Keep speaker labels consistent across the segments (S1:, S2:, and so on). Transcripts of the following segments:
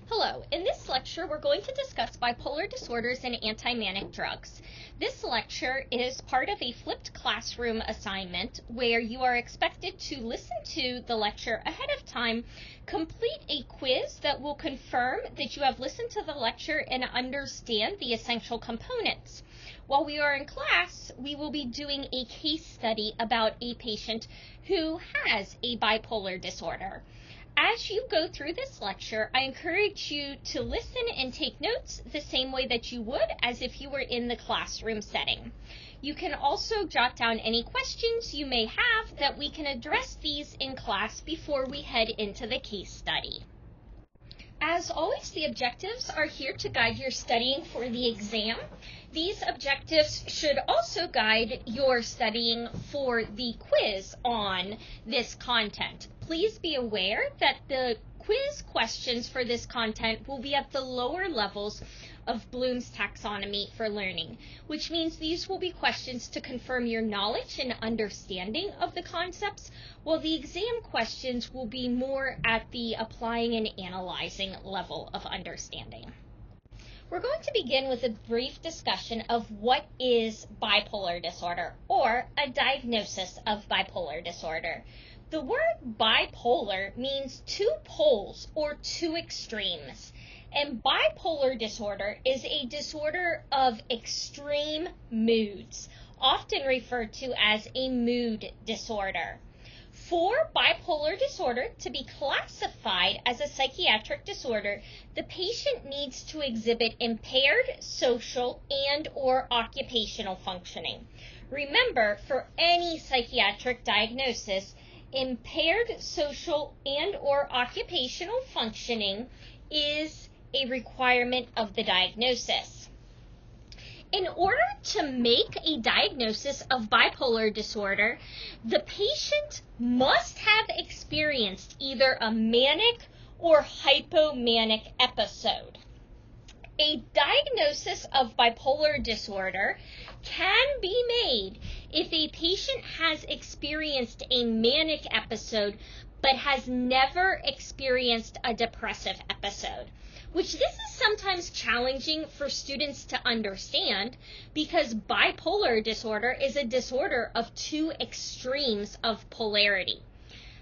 S1: Hello, in this lecture we're going to discuss bipolar disorders and anti-manic drugs. This lecture is part of a flipped classroom assignment where you are expected to listen to the lecture ahead of time, complete a quiz that will confirm that you have listened to the lecture and understand the essential components. While we are in class, we will be doing a case study about a patient who has a bipolar disorder. As you go through this lecture, I encourage you to listen and take notes the same way that you would as if you were in the classroom setting. You can also jot down any questions you may have that we can address these in class before we head into the case study. As always, the objectives are here to guide your studying for the exam. These objectives should also guide your studying for the quiz on this content. Please be aware that the quiz questions for this content will be at the lower levels of Bloom's taxonomy for learning, which means these will be questions to confirm your knowledge and understanding of the concepts, while the exam questions will be more at the applying and analyzing level of understanding. We're going to begin with a brief discussion of what is bipolar disorder, or a diagnosis of bipolar disorder. The word bipolar means two poles or two extremes, and bipolar disorder is a disorder of extreme moods, often referred to as a mood disorder. For bipolar disorder to be classified as a psychiatric disorder, the patient needs to exhibit impaired social and/or occupational functioning. Remember, for any psychiatric diagnosis, impaired social and/or occupational functioning is a requirement of the diagnosis. In order to make a diagnosis of bipolar disorder, the patient must have experienced either a manic or hypomanic episode. A diagnosis of bipolar disorder can be made if a patient has experienced a manic episode but has never experienced a depressive episode, which this is sometimes challenging for students to understand because bipolar disorder is a disorder of two extremes of polarity.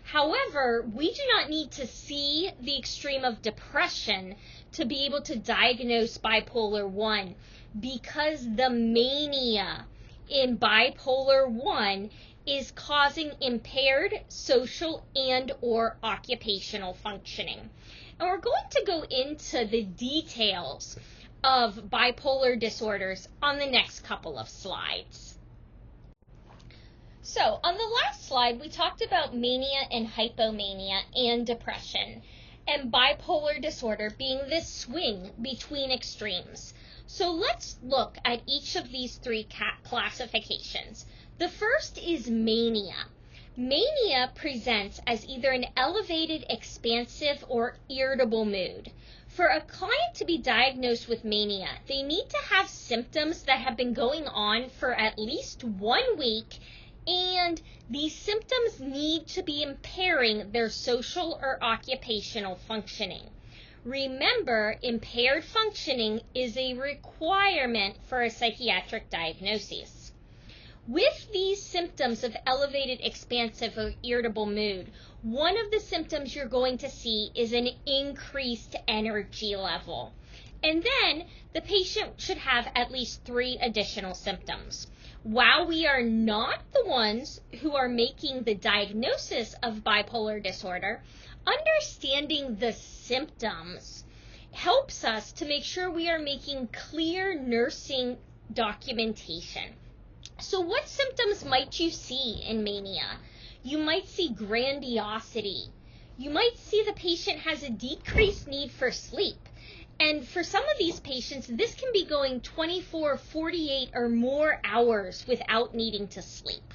S1: However, we do not need to see the extreme of depression to be able to diagnose bipolar 1 because the mania in bipolar 1 is causing impaired social and/or occupational functioning. And we're going to go into the details of bipolar disorders on the next couple of slides. So, on the last slide, we talked about mania and hypomania and depression, and bipolar disorder being this swing between extremes. So let's look at each of these three classifications. The first is mania. Mania presents as either an elevated, expansive, or irritable mood. For a client to be diagnosed with mania, they need to have symptoms that have been going on for at least 1 week, and these symptoms need to be impairing their social or occupational functioning. Remember, impaired functioning is a requirement for a psychiatric diagnosis. With these symptoms of elevated, expansive, or irritable mood, one of the symptoms you're going to see is an increased energy level. And then the patient should have at least 3 additional symptoms. While we are not the ones who are making the diagnosis of bipolar disorder, understanding the symptoms helps us to make sure we are making clear nursing documentation. So what symptoms might you see in mania? You might see grandiosity. You might see the patient has a decreased need for sleep. And for some of these patients, this can be going 24, 48, or more hours without needing to sleep.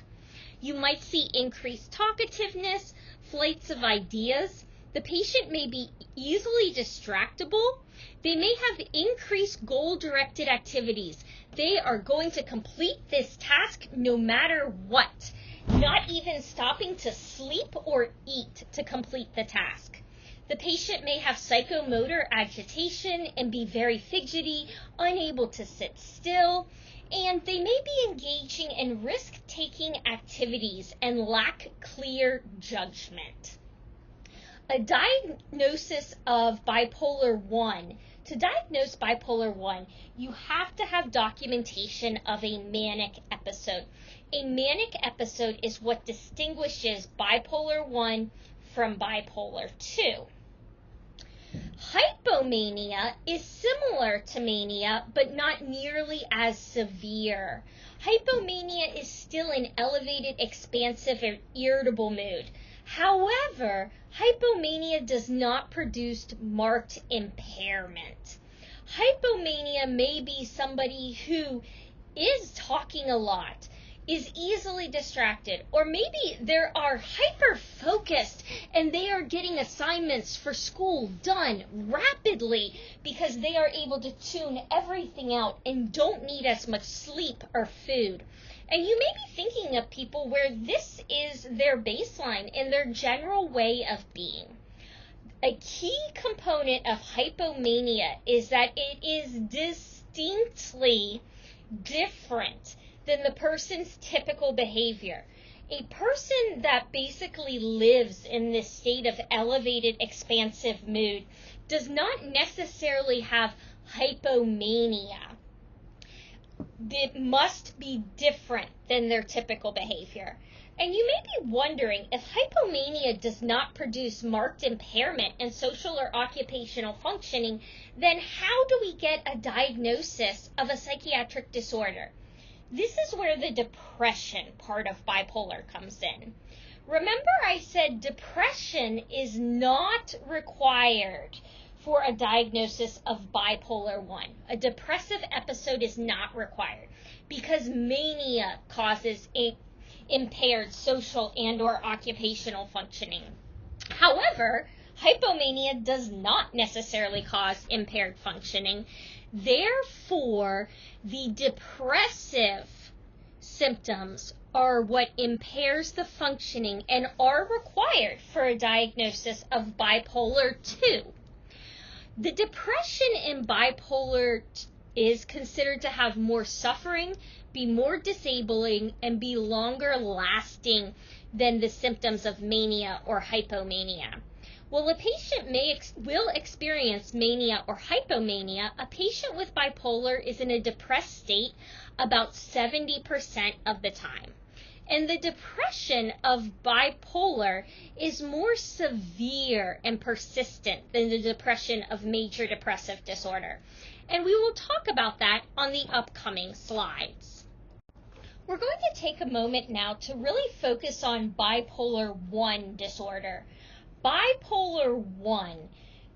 S1: You might see increased talkativeness, flights of ideas. The patient may be easily distractible. They may have increased goal-directed activities. They are going to complete this task no matter what, not even stopping to sleep or eat to complete the task. The patient may have psychomotor agitation and be very fidgety, unable to sit still, and they may be engaging in risk-taking activities and lack clear judgment. A diagnosis of bipolar 1. To diagnose bipolar 1, you have to have documentation of a manic episode. A manic episode is what distinguishes bipolar 1 from bipolar 2. Hypomania is similar to mania, but not nearly as severe. Hypomania is still an elevated, expansive, or irritable mood. However, hypomania does not produce marked impairment. Hypomania may be somebody who is talking a lot, is easily distracted, or maybe they are hyper-focused and they are getting assignments for school done rapidly because they are able to tune everything out and don't need as much sleep or food. And you may be thinking of people where this is their baseline and their general way of being. A key component of hypomania is that it is distinctly different than the person's typical behavior. A person that basically lives in this state of elevated, expansive mood does not necessarily have hypomania. It must be different than their typical behavior. And you may be wondering, if hypomania does not produce marked impairment in social or occupational functioning, then how do we get a diagnosis of a psychiatric disorder? This is where the depression part of bipolar comes in. Remember, I said depression is not required for a diagnosis of bipolar 1. A depressive episode is not required because mania causes impaired social and or occupational functioning. However, hypomania does not necessarily cause impaired functioning. Therefore, the depressive symptoms are what impairs the functioning and are required for a diagnosis of bipolar 2. The depression in bipolar is considered to have more suffering, be more disabling, and be longer lasting than the symptoms of mania or hypomania. While a patient will experience mania or hypomania, a patient with bipolar is in a depressed state about 70% of the time. And the depression of bipolar is more severe and persistent than the depression of major depressive disorder. And we will talk about that on the upcoming slides. We're going to take a moment now to really focus on bipolar 1 disorder. Bipolar 1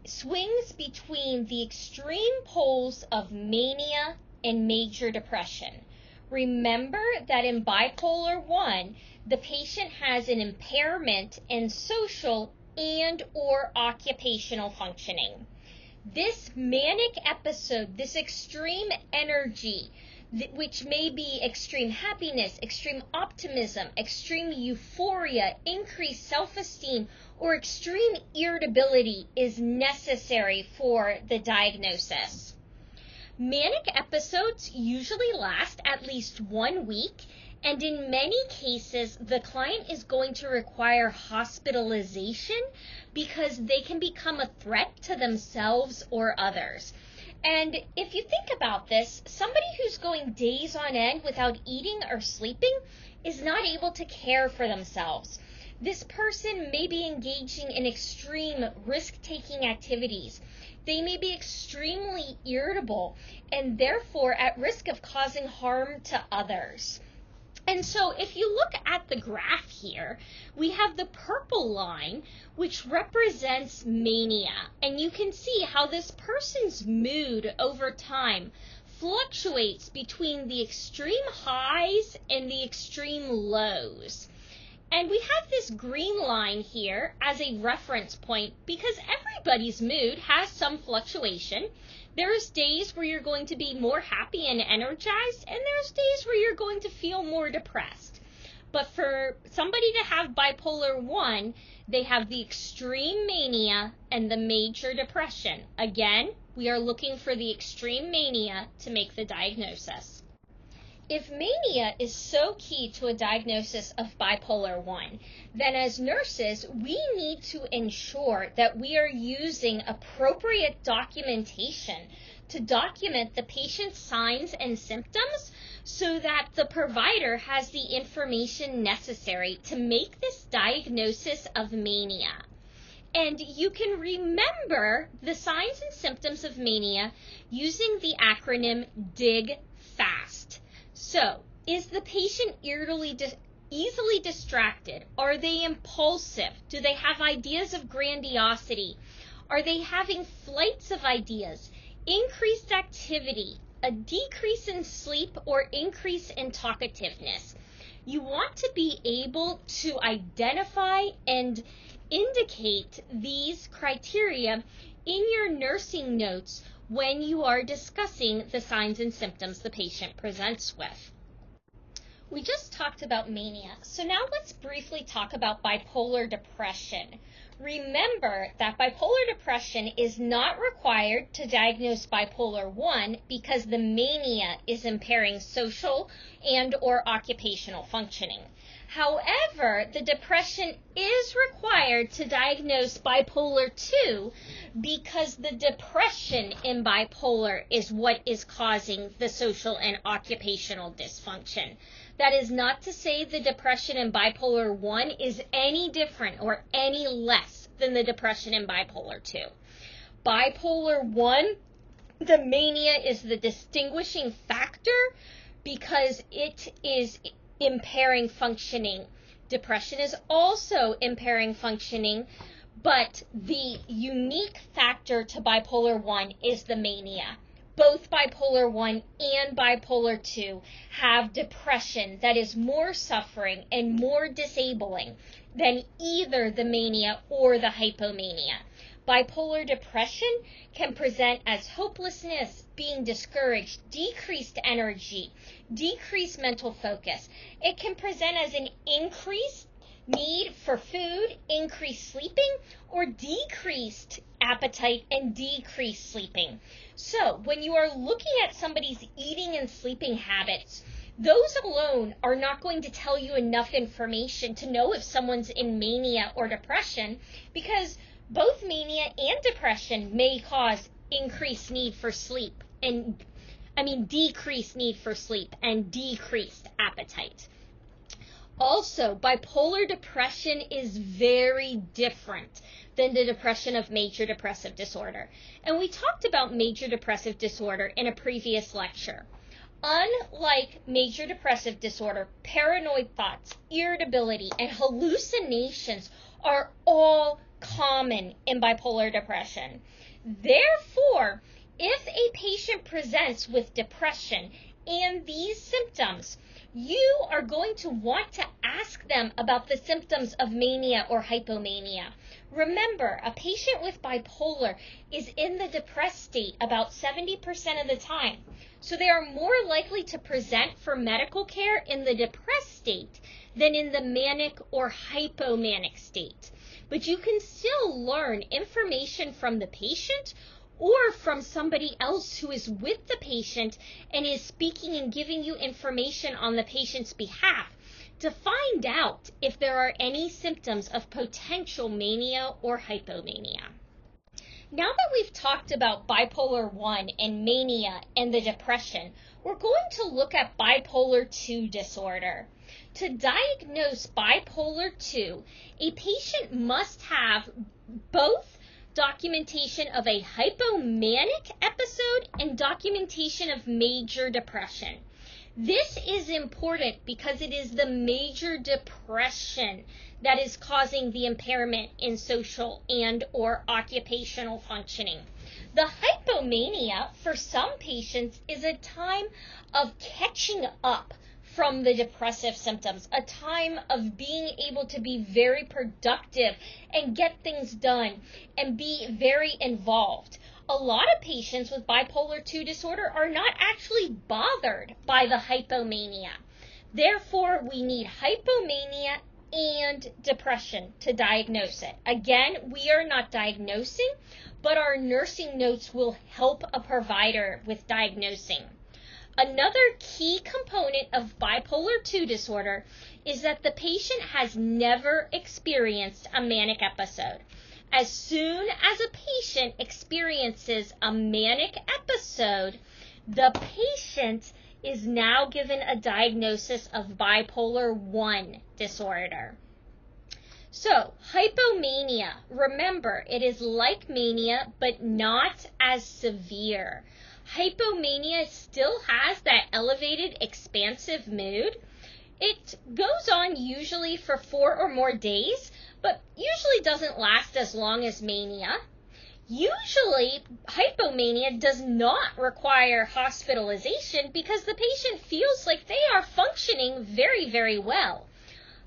S1: swings between the extreme poles of mania and major depression. Remember that in bipolar 1, the patient has an impairment in social and or occupational functioning. This manic episode, this extreme energy, which may be extreme happiness, extreme optimism, extreme euphoria, increased self-esteem, or extreme irritability, is necessary for the diagnosis. Manic episodes usually last at least 1 week, and in many cases, the client is going to require hospitalization because they can become a threat to themselves or others. And if you think about this, somebody who's going days on end without eating or sleeping is not able to care for themselves. This person may be engaging in extreme risk-taking activities. They may be extremely irritable and therefore at risk of causing harm to others. And so if you look at the graph here, we have the purple line, which represents mania. And you can see how this person's mood over time fluctuates between the extreme highs and the extreme lows. And we have this green line here as a reference point because everybody's mood has some fluctuation. There's days where you're going to be more happy and energized, and there's days where you're going to feel more depressed. But for somebody to have bipolar 1, they have the extreme mania and the major depression. Again, we are looking for the extreme mania to make the diagnosis. If mania is so key to a diagnosis of bipolar 1, then as nurses, we need to ensure that we are using appropriate documentation to document the patient's signs and symptoms so that the provider has the information necessary to make this diagnosis of mania. And you can remember the signs and symptoms of mania using the acronym DIG FAST. So, is the patient easily distracted? Are they impulsive? Do they have ideas of grandiosity? Are they having flights of ideas? Increased activity, a decrease in sleep, or increase in talkativeness? You want to be able to identify and indicate these criteria in your nursing notes when you are discussing the signs and symptoms the patient presents with. We just talked about mania, so now let's briefly talk about bipolar depression. Remember that bipolar depression is not required to diagnose bipolar 1 because the mania is impairing social and or occupational functioning. However, the depression is required to diagnose bipolar 2 because the depression in bipolar is what is causing the social and occupational dysfunction. That is not to say the depression in bipolar 1 is any different or any less than the depression in bipolar 2. Bipolar 1, the mania is the distinguishing factor because it is impairing functioning. Depression is also impairing functioning, but the unique factor to bipolar 1 is the mania. Both bipolar 1 and bipolar 2 have depression that is more suffering and more disabling than either the mania or the hypomania. Bipolar depression can present as hopelessness, being discouraged, decreased energy, decreased mental focus. It can present as an increased need for food, increased sleeping, or decreased appetite and decreased sleeping. So when you are looking at somebody's eating and sleeping habits, those alone are not going to tell you enough information to know if someone's in mania or depression, because both mania and depression may cause increased need for sleep decreased need for sleep and decreased appetite. Also, bipolar depression is very different than the depression of major depressive disorder. And we talked about major depressive disorder in a previous lecture. Unlike major depressive disorder, paranoid thoughts, irritability, and hallucinations are all common in bipolar depression. Therefore, if a patient presents with depression and these symptoms, you are going to want to ask them about the symptoms of mania or hypomania. Remember, a patient with bipolar is in the depressed state about 70% of the time. So they are more likely to present for medical care in the depressed state than in the manic or hypomanic state. But you can still learn information from the patient or from somebody else who is with the patient and is speaking and giving you information on the patient's behalf to find out if there are any symptoms of potential mania or hypomania. Now that we've talked about bipolar 1 and mania and the depression, we're going to look at bipolar 2 disorder. To diagnose bipolar 2, a patient must have both documentation of a hypomanic episode and documentation of major depression. This is important because it is the major depression that is causing the impairment in social and or occupational functioning. The hypomania for some patients is a time of catching up from the depressive symptoms, a time of being able to be very productive and get things done and be very involved. A lot of patients with bipolar 2 disorder are not actually bothered by the hypomania. Therefore, we need hypomania and depression to diagnose it. Again, we are not diagnosing, but our nursing notes will help a provider with diagnosing. Another key component of bipolar 2 disorder is that the patient has never experienced a manic episode. As soon as a patient experiences a manic episode, the patient is now given a diagnosis of bipolar 1 disorder. So, hypomania, remember, it is like mania, but not as severe. Hypomania still has that elevated, expansive mood. It goes on usually for 4 or more days, but usually doesn't last as long as mania. Usually, hypomania does not require hospitalization because the patient feels like they are functioning very, very well.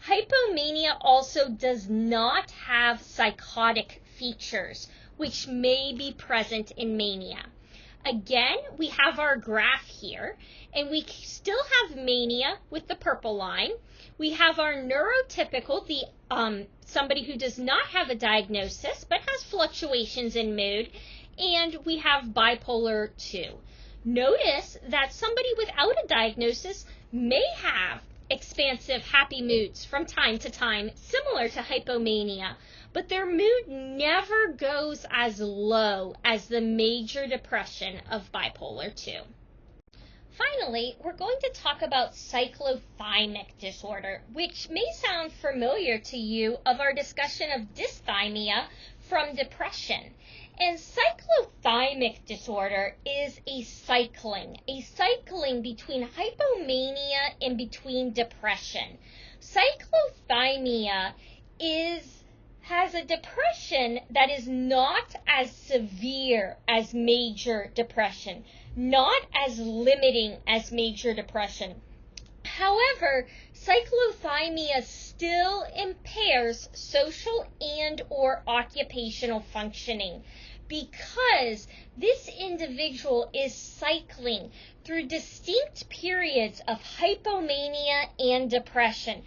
S1: Hypomania also does not have psychotic features, which may be present in mania. Again, we have our graph here, and we still have mania with the purple line. We have our neurotypical, the somebody who does not have a diagnosis but has fluctuations in mood, and we have bipolar 2. Notice that somebody without a diagnosis may have expansive, happy moods from time to time, similar to hypomania, but their mood never goes as low as the major depression of bipolar 2. Finally, we're going to talk about cyclothymic disorder, which may sound familiar to you of our discussion of dysthymia from depression. And cyclothymic disorder is a cycling between hypomania and between depression. Cyclothymia has a depression that is not as severe as major depression, not as limiting as major depression. However, cyclothymia still impairs social and or occupational functioning because this individual is cycling through distinct periods of hypomania and depression,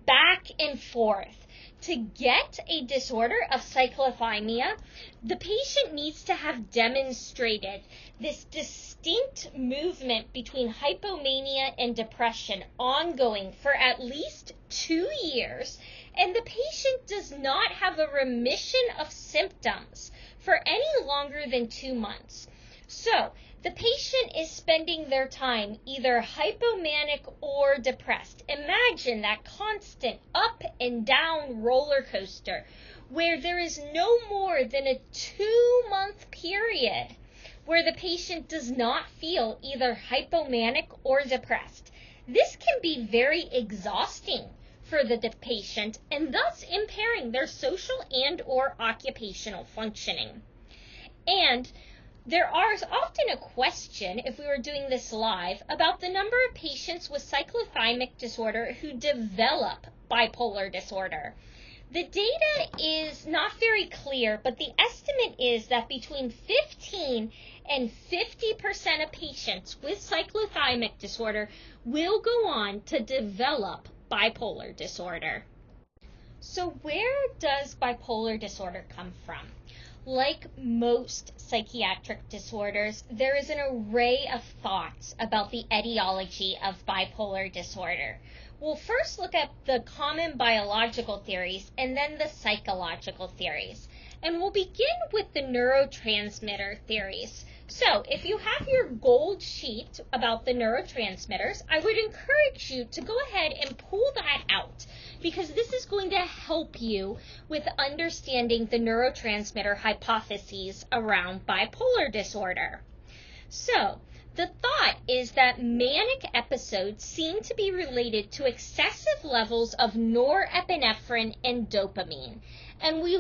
S1: back and forth. To get a disorder of cyclothymia, the patient needs to have demonstrated this distinct movement between hypomania and depression ongoing for at least 2 years, and the patient does not have a remission of symptoms for any longer than 2 months. So, the patient is spending their time either hypomanic or depressed. Imagine that constant up and down roller coaster where there is no more than a 2-month period where the patient does not feel either hypomanic or depressed. This can be very exhausting for the patient and thus impairing their social and or occupational functioning. And there is often a question, if we were doing this live, about the number of patients with cyclothymic disorder who develop bipolar disorder. The data is not very clear, but the estimate is that between 15 and 50% of patients with cyclothymic disorder will go on to develop bipolar disorder. So where does bipolar disorder come from? Like most psychiatric disorders, there is an array of thoughts about the etiology of bipolar disorder. We'll first look at the common biological theories and then the psychological theories. And we'll begin with the neurotransmitter theories. So, if you have your gold sheet about the neurotransmitters, I would encourage you to go ahead and pull that out, because this is going to help you with understanding the neurotransmitter hypotheses around bipolar disorder. So, the thought is that manic episodes seem to be related to excessive levels of norepinephrine and dopamine. And when we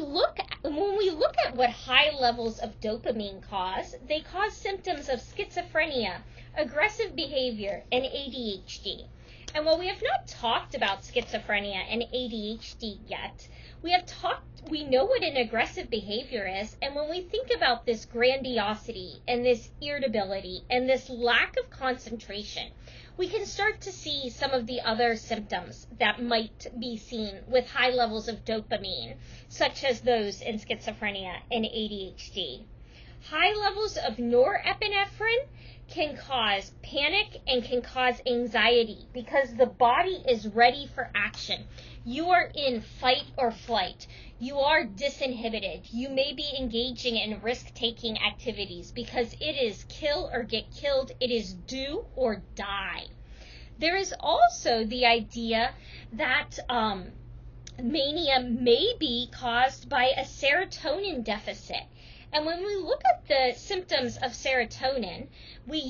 S1: look at what high levels of dopamine cause, they cause symptoms of schizophrenia, aggressive behavior, and ADHD. And while we have not talked about schizophrenia and ADHD yet, we know what an aggressive behavior is, and when we think about this grandiosity and this irritability and this lack of concentration, we can start to see some of the other symptoms that might be seen with high levels of dopamine, such as those in schizophrenia and ADHD. High levels of norepinephrine can cause panic and can cause anxiety because the body is ready for action. You are in fight or flight. You are disinhibited. You may be engaging in risk-taking activities because it is kill or get killed. It is do or die. There is also the idea that mania may be caused by a serotonin deficit. And when we look at the symptoms of serotonin, we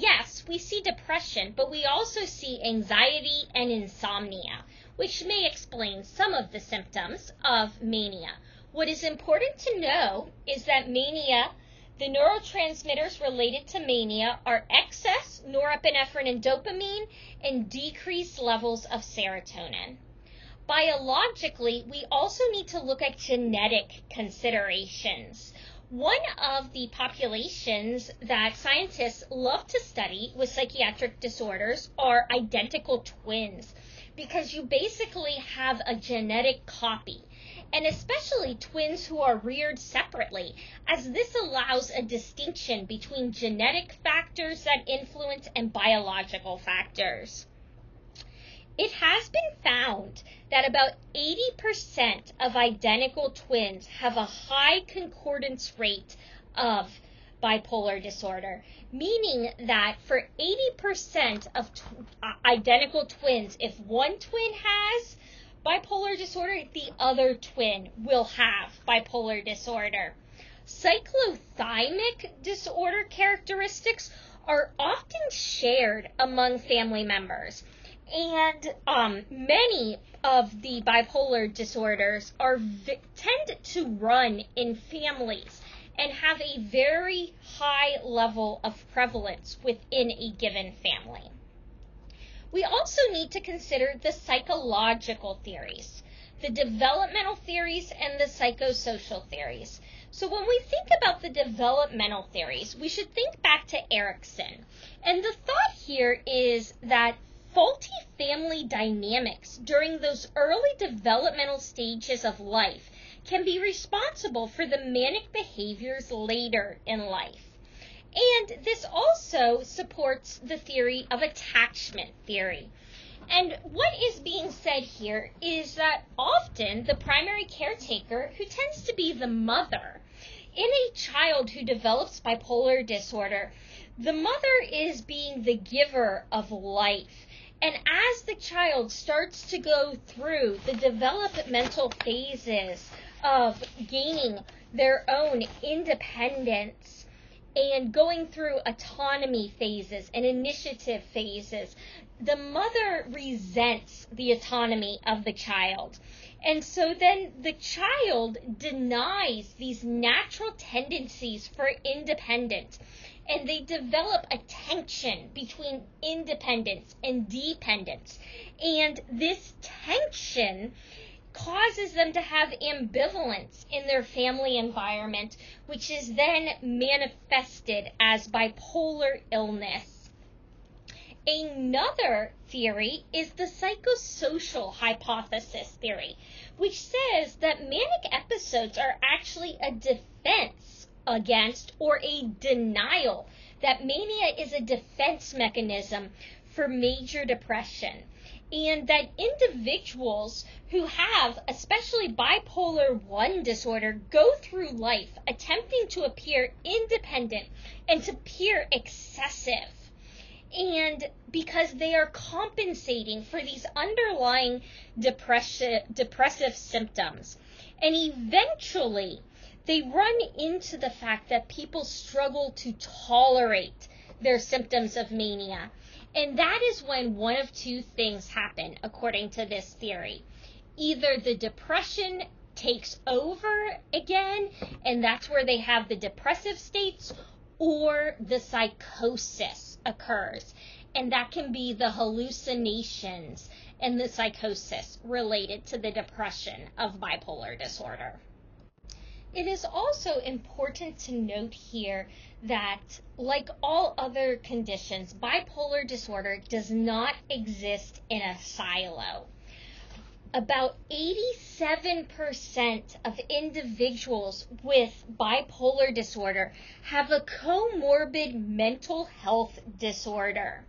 S1: see depression, but we also see anxiety and insomnia, which may explain some of the symptoms of mania. What is important to know is that mania, the neurotransmitters related to mania are excess norepinephrine and dopamine and decreased levels of serotonin. Biologically, we also need to look at genetic considerations. One of the populations that scientists love to study with psychiatric disorders are identical twins, because you basically have a genetic copy, and especially twins who are reared separately, as this allows a distinction between genetic factors that influence and biological factors. It has been found that about 80% of identical twins have a high concordance rate of bipolar disorder, meaning that for 80% of identical twins, if one twin has bipolar disorder, the other twin will have bipolar disorder. Cyclothymic disorder characteristics are often shared among family members. And many of the bipolar disorders tend to run in families and have a very high level of prevalence within a given family. We also need to consider the psychological theories, the developmental theories, and the psychosocial theories. So when we think about the developmental theories, we should think back to Erikson. And the thought here is that faulty family dynamics during those early developmental stages of life can be responsible for the manic behaviors later in life. And this also supports the theory of attachment theory. And what is being said here is that often the primary caretaker, who tends to be the mother, in a child who develops bipolar disorder, the mother is being the giver of life. And as the child starts to go through the developmental phases of gaining their own independence and going through autonomy phases and initiative phases, the mother resents the autonomy of the child. And so then the child denies these natural tendencies for independence. And they develop a tension between independence and dependence. And this tension causes them to have ambivalence in their family environment, which is then manifested as bipolar illness. Another theory is the psychosocial hypothesis theory, which says that manic episodes are actually a defense against or a denial, that mania is a defense mechanism for major depression, and that individuals who have especially bipolar 1 disorder go through life attempting to appear independent and to appear excessive, and because they are compensating for these underlying depressive symptoms. And eventually they run into the fact that people struggle to tolerate their symptoms of mania. And that is when one of two things happen, according to this theory. Either the depression takes over again, and that's where they have the depressive states, or the psychosis occurs, and that can be the hallucinations and the psychosis related to the depression of bipolar disorder. It is also important to note here that, like all other conditions, bipolar disorder does not exist in a silo. About 87% of individuals with bipolar disorder have a comorbid mental health disorder.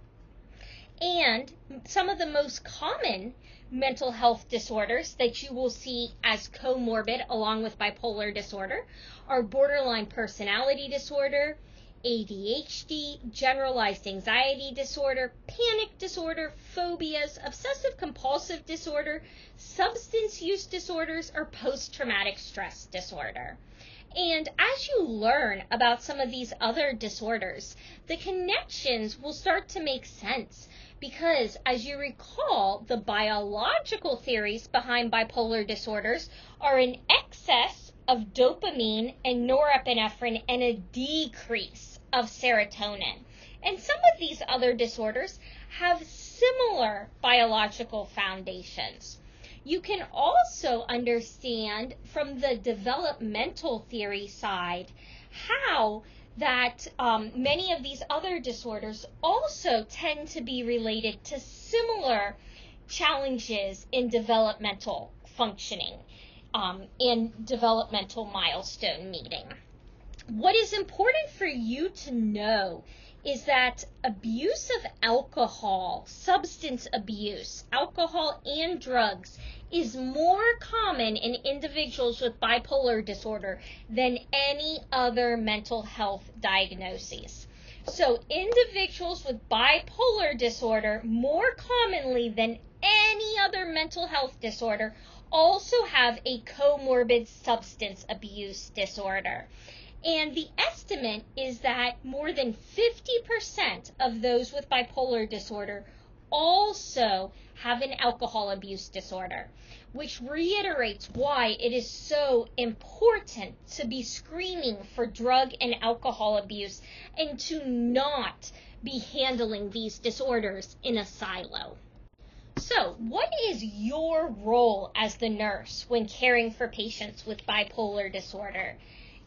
S1: And some of the most common mental health disorders that you will see as comorbid along with bipolar disorder are borderline personality disorder, ADHD, generalized anxiety disorder, panic disorder, phobias, obsessive compulsive disorder, substance use disorders, or post-traumatic stress disorder. And as you learn about some of these other disorders, the connections will start to make sense because, as you recall, the biological theories behind bipolar disorders are an excess of dopamine and norepinephrine and a decrease of serotonin. And some of these other disorders have similar biological foundations. You can also understand from the developmental theory side how that many of these other disorders also tend to be related to similar challenges in developmental functioning, in developmental milestone meeting. What is important for you to know is that abuse of alcohol, substance abuse, alcohol and drugs, is more common in individuals with bipolar disorder than any other mental health diagnoses. So individuals with bipolar disorder, more commonly than any other mental health disorder, also have a comorbid substance abuse disorder. And the estimate is that more than 50% of those with bipolar disorder also have an alcohol abuse disorder, which reiterates why it is so important to be screening for drug and alcohol abuse and to not be handling these disorders in a silo. So, what is your role as the nurse when caring for patients with bipolar disorder?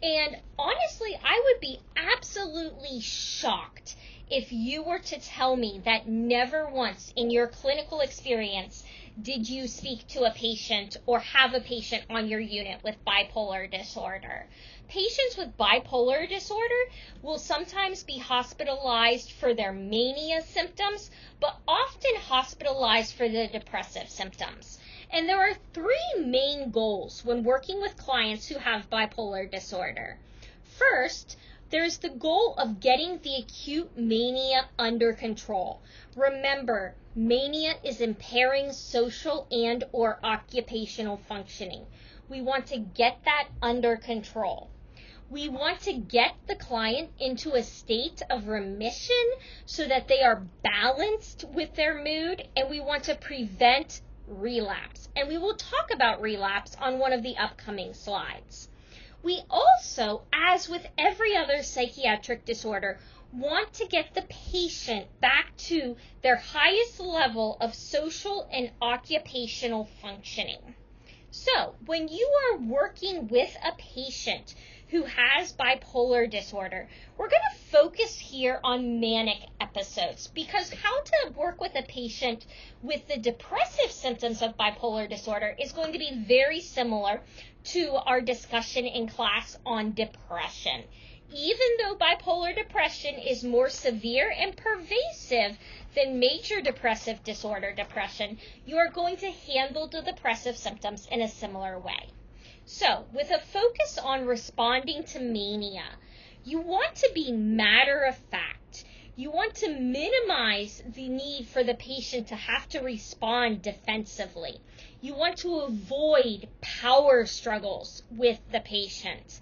S1: And honestly, I would be absolutely shocked if you were to tell me that never once in your clinical experience did you speak to a patient or have a patient on your unit with bipolar disorder. Patients with bipolar disorder will sometimes be hospitalized for their mania symptoms, but often hospitalized for the depressive symptoms. And there are three main goals when working with clients who have bipolar disorder. First, there's the goal of getting the acute mania under control. Remember, mania is impairing social and or occupational functioning. We want to get that under control. We want to get the client into a state of remission so that they are balanced with their mood, and we want to prevent relapse. And we will talk about relapse on one of the upcoming slides. We also, as with every other psychiatric disorder, want to get the patient back to their highest level of social and occupational functioning. So, when you are working with a patient who has bipolar disorder, we're going to focus here on manic episodes, because how to work with a patient with the depressive symptoms of bipolar disorder is going to be very similar to our discussion in class on depression. Even though bipolar depression is more severe and pervasive than major depressive disorder depression, you are going to handle the depressive symptoms in a similar way. So, with a focus on responding to mania, you want to be matter of fact. You want to minimize the need for the patient to have to respond defensively. You want to avoid power struggles with the patient.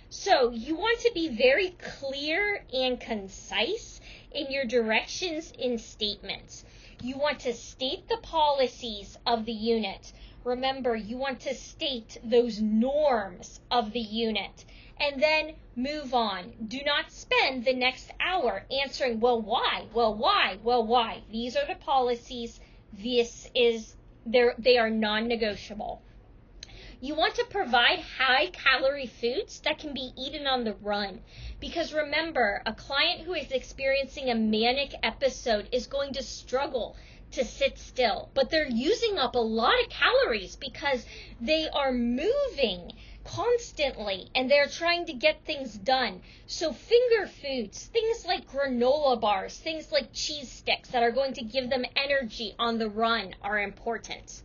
S1: So you want to be very clear and concise in your directions and statements. You want to state the policies of the unit. Remember, you want to state those norms of the unit. and then move on. Do not spend the next hour answering, well, why? Well, why? Well, why? These are the policies. They are non-negotiable. You want to provide high-calorie foods that can be eaten on the run. Because remember, a client who is experiencing a manic episode is going to struggle to sit still. But they're using up a lot of calories because they are moving constantly and they're trying to get things done. So finger foods, things like granola bars, things like cheese sticks that are going to give them energy on the run are important.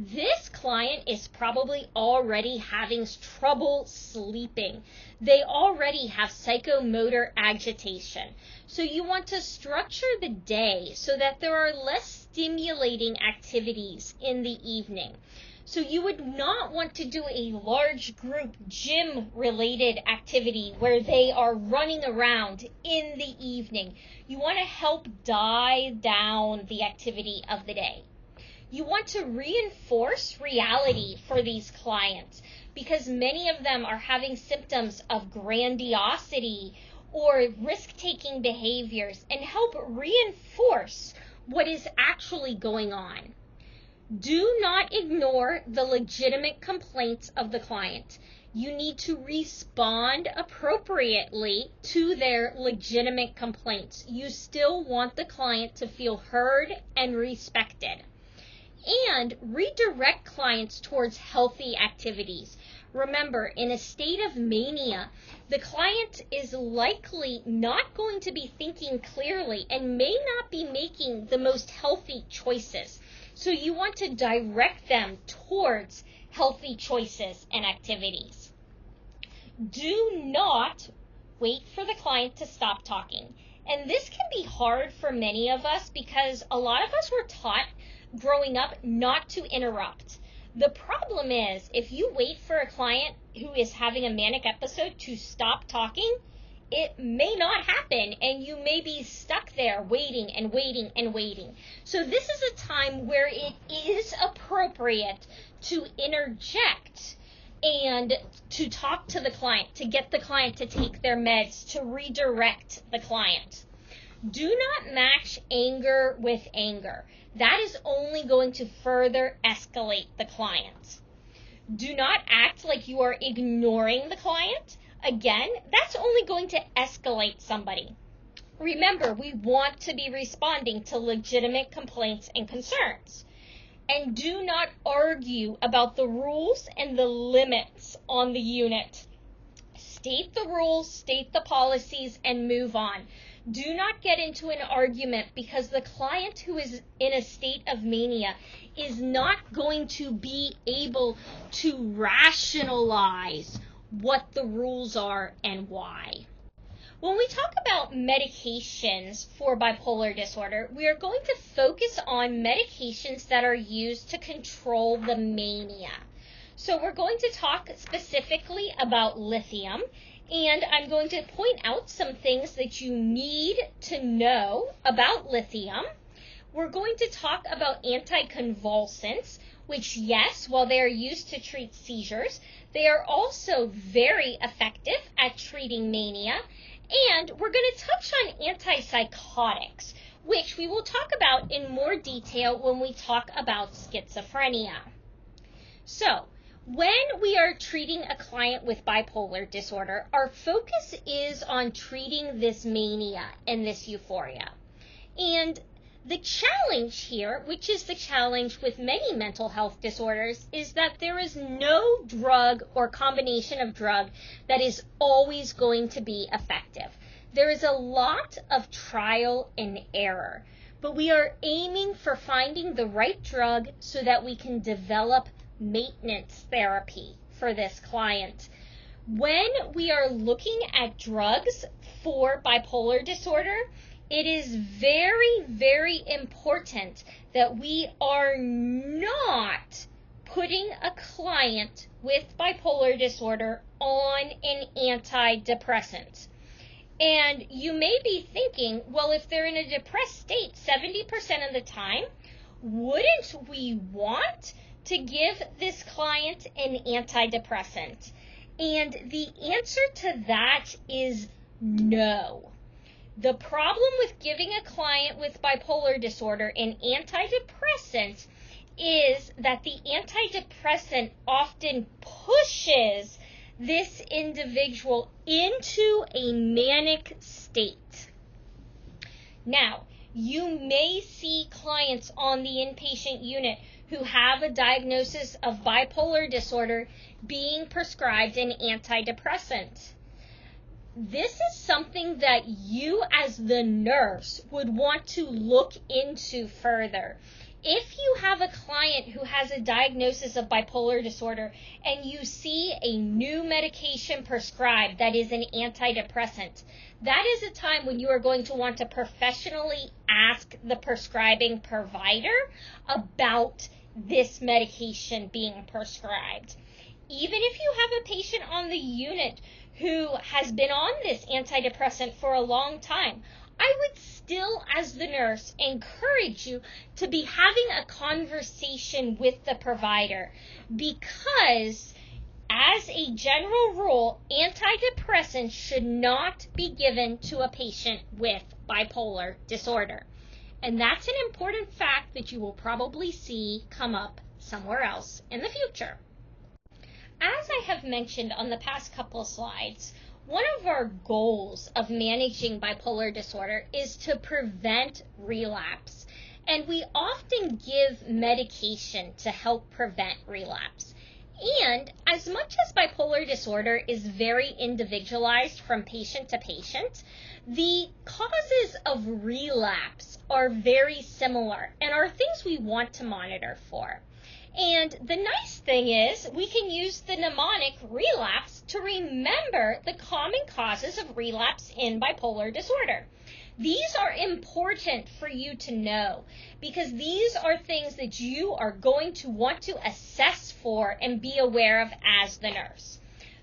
S1: This client is probably already having trouble sleeping. They already have psychomotor agitation. So you want to structure the day so that there are less stimulating activities in the evening. So you would not want to do a large group gym-related activity where they are running around in the evening. You want to help die down the activity of the day. You want to reinforce reality for these clients because many of them are having symptoms of grandiosity or risk-taking behaviors, and help reinforce what is actually going on. Do not ignore the legitimate complaints of the client. You need to respond appropriately to their legitimate complaints. You still want the client to feel heard and respected. And redirect clients towards healthy activities. Remember, in a state of mania, the client is likely not going to be thinking clearly and may not be making the most healthy choices. So you want to direct them towards healthy choices and activities. Do not wait for the client to stop talking. And this can be hard for many of us because a lot of us were taught growing up not to interrupt. The problem is, if you wait for a client who is having a manic episode to stop talking, it may not happen and you may be stuck there waiting and waiting and waiting. So this is a time where it is appropriate to interject and to talk to the client, to get the client to take their meds, to redirect the client. Do not match anger with anger. That is only going to further escalate the client. Do not act like you are ignoring the client. Again, that's only going to escalate somebody. Remember, we want to be responding to legitimate complaints and concerns. And do not argue about the rules and the limits on the unit. State the rules, state the policies, and move on. Do not get into an argument because the client who is in a state of mania is not going to be able to rationalize what the rules are and why. When we talk about medications for bipolar disorder, we are going to focus on medications that are used to control the mania. So we're going to talk specifically about lithium, and I'm going to point out some things that you need to know about lithium. We're going to talk about anticonvulsants, which, yes, while they are used to treat seizures, they are also very effective at treating mania. And we're going to touch on antipsychotics, which we will talk about in more detail when we talk about schizophrenia. So, when we are treating a client with bipolar disorder, our focus is on treating this mania and this euphoria. And the challenge here, which is the challenge with many mental health disorders, is that there is no drug or combination of drug that is always going to be effective. There is a lot of trial and error, but we are aiming for finding the right drug so that we can develop maintenance therapy for this client. When we are looking at drugs for bipolar disorder, it is very, very important that we are not putting a client with bipolar disorder on an antidepressant. And you may be thinking, well, if they're in a depressed state 70% of the time, wouldn't we want to give this client an antidepressant? And the answer to that is no. The problem with giving a client with bipolar disorder an antidepressant is that the antidepressant often pushes this individual into a manic state. Now, you may see clients on the inpatient unit who have a diagnosis of bipolar disorder being prescribed an antidepressant. This is something that you as the nurse would want to look into further. If you have a client who has a diagnosis of bipolar disorder and you see a new medication prescribed that is an antidepressant, that is a time when you are going to want to professionally ask the prescribing provider about this medication being prescribed. Even if you have a patient on the unit who has been on this antidepressant for a long time, I would still, as the nurse, encourage you to be having a conversation with the provider, because as a general rule, antidepressants should not be given to a patient with bipolar disorder. And that's an important fact that you will probably see come up somewhere else in the future. As I have mentioned on the past couple slides, one of our goals of managing bipolar disorder is to prevent relapse. And we often give medication to help prevent relapse. And as much as bipolar disorder is very individualized from patient to patient, the causes of relapse are very similar and are things we want to monitor for. And the nice thing is we can use the mnemonic relapse to remember the common causes of relapse in bipolar disorder. These are important for you to know because these are things that you are going to want to assess for and be aware of as the nurse.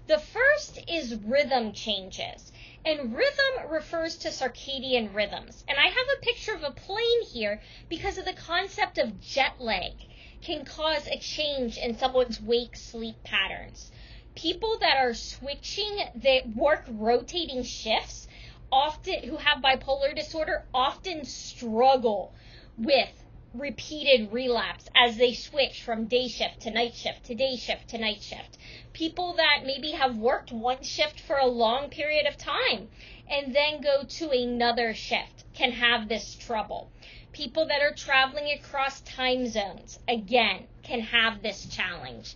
S1: The first is rhythm changes. And rhythm refers to circadian rhythms. And I have a picture of a plane here because of the concept of jet lag can cause a change in someone's wake-sleep patterns. People that are switching, that work rotating shifts, often who have bipolar disorder, often struggle with repeated relapse as they switch from day shift to night shift to day shift to night shift. People that maybe have worked one shift for a long period of time and then go to another shift can have this trouble. People that are traveling across time zones, again, can have this challenge.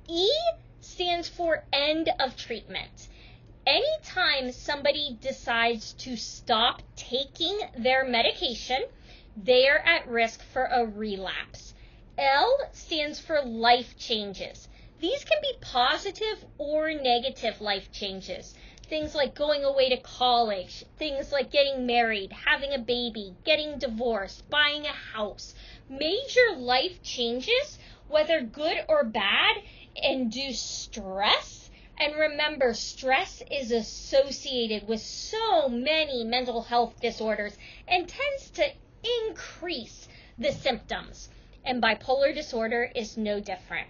S1: E stands for end of treatment. Anytime somebody decides to stop taking their medication, they are at risk for a relapse. L stands for life changes. These can be positive or negative life changes. Things like going away to college, things like getting married, having a baby, getting divorced, buying a house. Major life changes, whether good or bad, induce stress. And remember, stress is associated with so many mental health disorders and tends to increase the symptoms. And bipolar disorder is no different.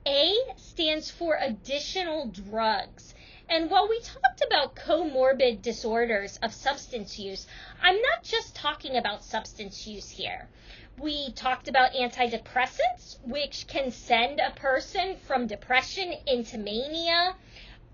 S1: A stands for additional drugs. And while we talked about comorbid disorders of substance use, I'm not just talking about substance use here. We talked about antidepressants, which can send a person from depression into mania.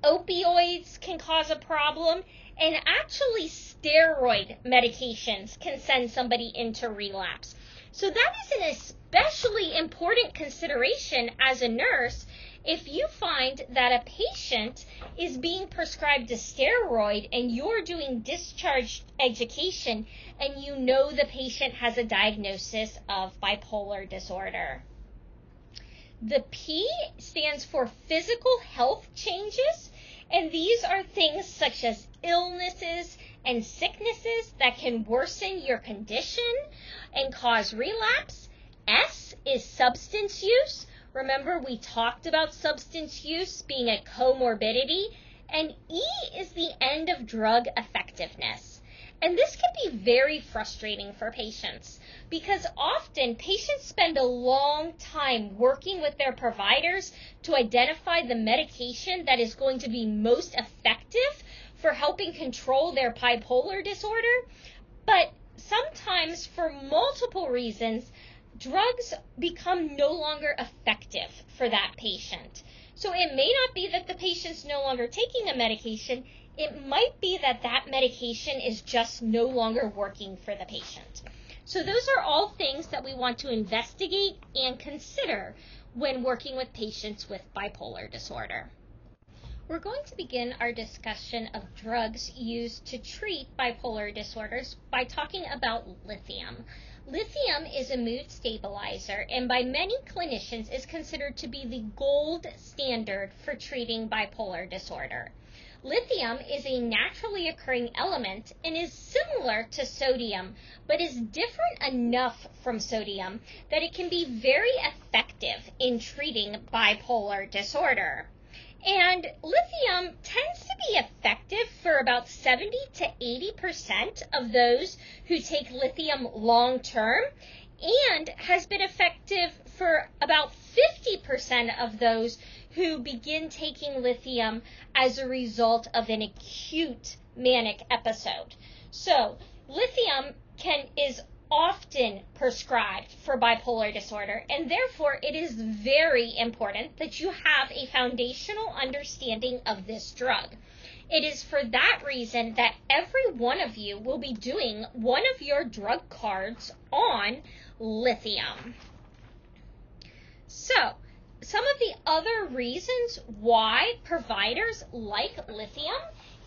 S1: Opioids can cause a problem. And actually, steroid medications can send somebody into relapse. So that is an especially important consideration as a nurse if you find that a patient is being prescribed a steroid and you're doing discharge education and you know the patient has a diagnosis of bipolar disorder. The P stands for physical health changes, and these are things such as illnesses and sicknesses that can worsen your condition and cause relapse. S is substance use. Remember, we talked about substance use being a comorbidity. And E is the end of drug effectiveness. And this can be very frustrating for patients because often patients spend a long time working with their providers to identify the medication that is going to be most effective for helping control their bipolar disorder. But sometimes, for multiple reasons, drugs become no longer effective for that patient. So it may not be that the patient's no longer taking a medication. It might be that that medication is just no longer working for the patient. So those are all things that we want to investigate and consider when working with patients with bipolar disorder. We're going to begin our discussion of drugs used to treat bipolar disorders by talking about lithium. Lithium is a mood stabilizer and by many clinicians is considered to be the gold standard for treating bipolar disorder. Lithium is a naturally occurring element and is similar to sodium, but is different enough from sodium that it can be very effective in treating bipolar disorder. And lithium tends to be effective for about 70 to 80% of those who take lithium long term, and has been effective for about 50% of those who begin taking lithium as a result of an acute manic episode. So lithium is often prescribed for bipolar disorder, and therefore it is very important that you have a foundational understanding of this drug. It is for that reason that every one of you will be doing one of your drug cards on lithium. So, some of the other reasons why providers like lithium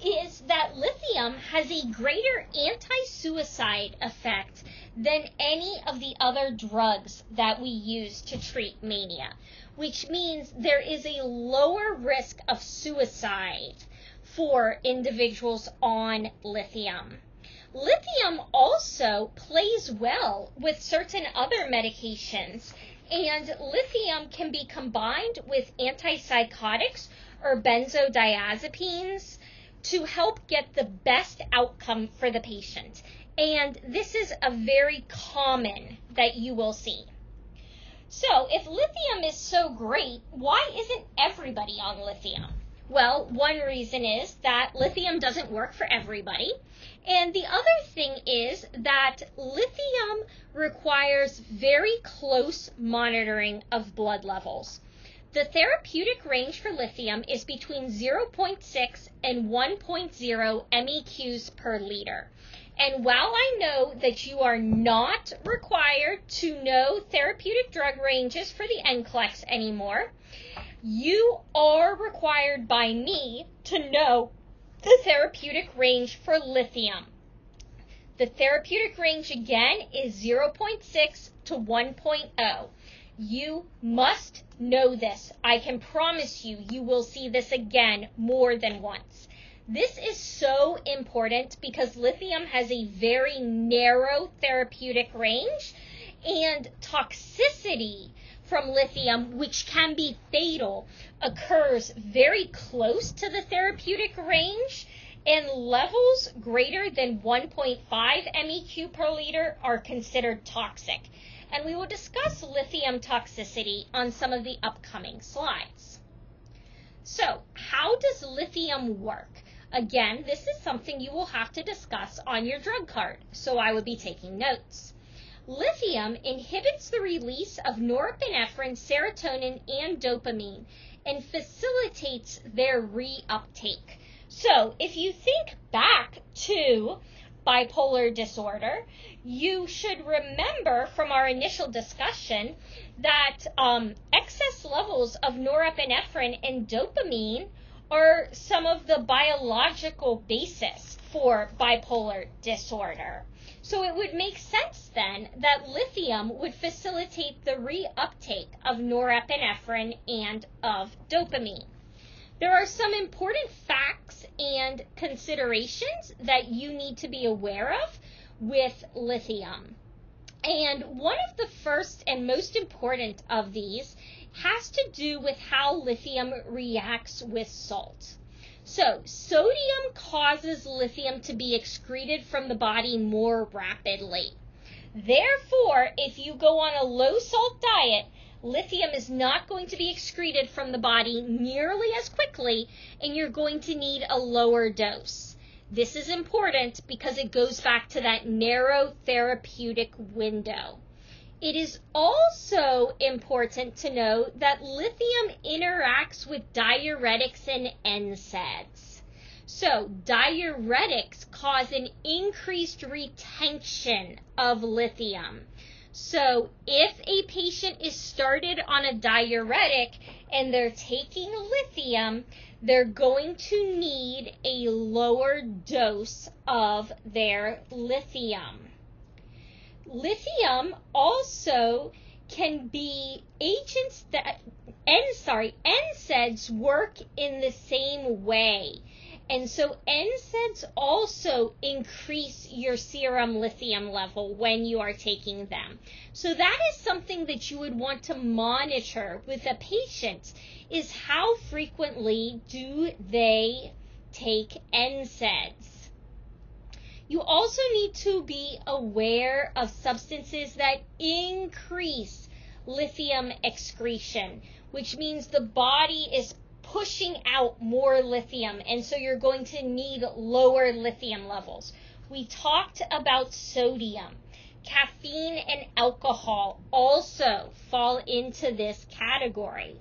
S1: is that lithium has a greater anti-suicide effect than any of the other drugs that we use to treat mania, which means there is a lower risk of suicide for individuals on lithium. Lithium also plays well with certain other medications, and lithium can be combined with antipsychotics or benzodiazepines to help get the best outcome for the patient. And this is a very common that you will see. So if lithium is so great, why isn't everybody on lithium? Well, one reason is that lithium doesn't work for everybody. And the other thing is that lithium requires very close monitoring of blood levels. The therapeutic range for lithium is between 0.6 and 1.0 MEQs per liter. And while I know that you are not required to know therapeutic drug ranges for the NCLEX anymore, you are required by me to know the therapeutic range for lithium. The therapeutic range again is 0.6 to 1.0. You must know this. I can promise you, you will see this again more than once. This is so important because lithium has a very narrow therapeutic range, and toxicity from lithium, which can be fatal, occurs very close to the therapeutic range, and levels greater than 1.5 MEQ per liter are considered toxic. And we will discuss lithium toxicity on some of the upcoming slides. So, how does lithium work? Again, this is something you will have to discuss on your drug card, so I would be taking notes. Lithium inhibits the release of norepinephrine, serotonin, and dopamine, and facilitates their reuptake. So, if you think back to bipolar disorder, you should remember from our initial discussion that excess levels of norepinephrine and dopamine are some of the biological basis for bipolar disorder. So it would make sense then that lithium would facilitate the reuptake of norepinephrine and of dopamine. There are some important facts and considerations that you need to be aware of with lithium. And one of the first and most important of these has to do with how lithium reacts with salt. So sodium causes lithium to be excreted from the body more rapidly. Therefore, if you go on a low salt diet, lithium is not going to be excreted from the body nearly as quickly, and you're going to need a lower dose. This is important because it goes back to that narrow therapeutic window. It is also important to know that lithium interacts with diuretics and NSAIDs. So diuretics cause an increased retention of lithium. So if a patient is started on a diuretic and they're taking lithium, they're going to need a lower dose of their lithium. Lithium also can be agents that, NSAIDs work in the same way. And so NSAIDs also increase your serum lithium level when you are taking them. So that is something that you would want to monitor with a patient, is how frequently do they take NSAIDs. You also need to be aware of substances that increase lithium excretion, which means the body is pushing out more lithium, and so you're going to need lower lithium levels. We talked about sodium. Caffeine and alcohol also fall into this category.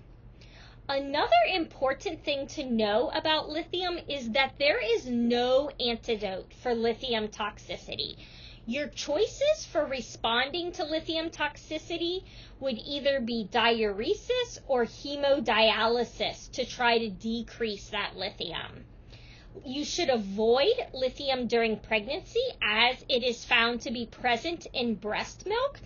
S1: Another important thing to know about lithium is that there is no antidote for lithium toxicity. Your choices for responding to lithium toxicity would either be diuresis or hemodialysis to try to decrease that lithium. You should avoid lithium during pregnancy, as it is found to be present in breast milk.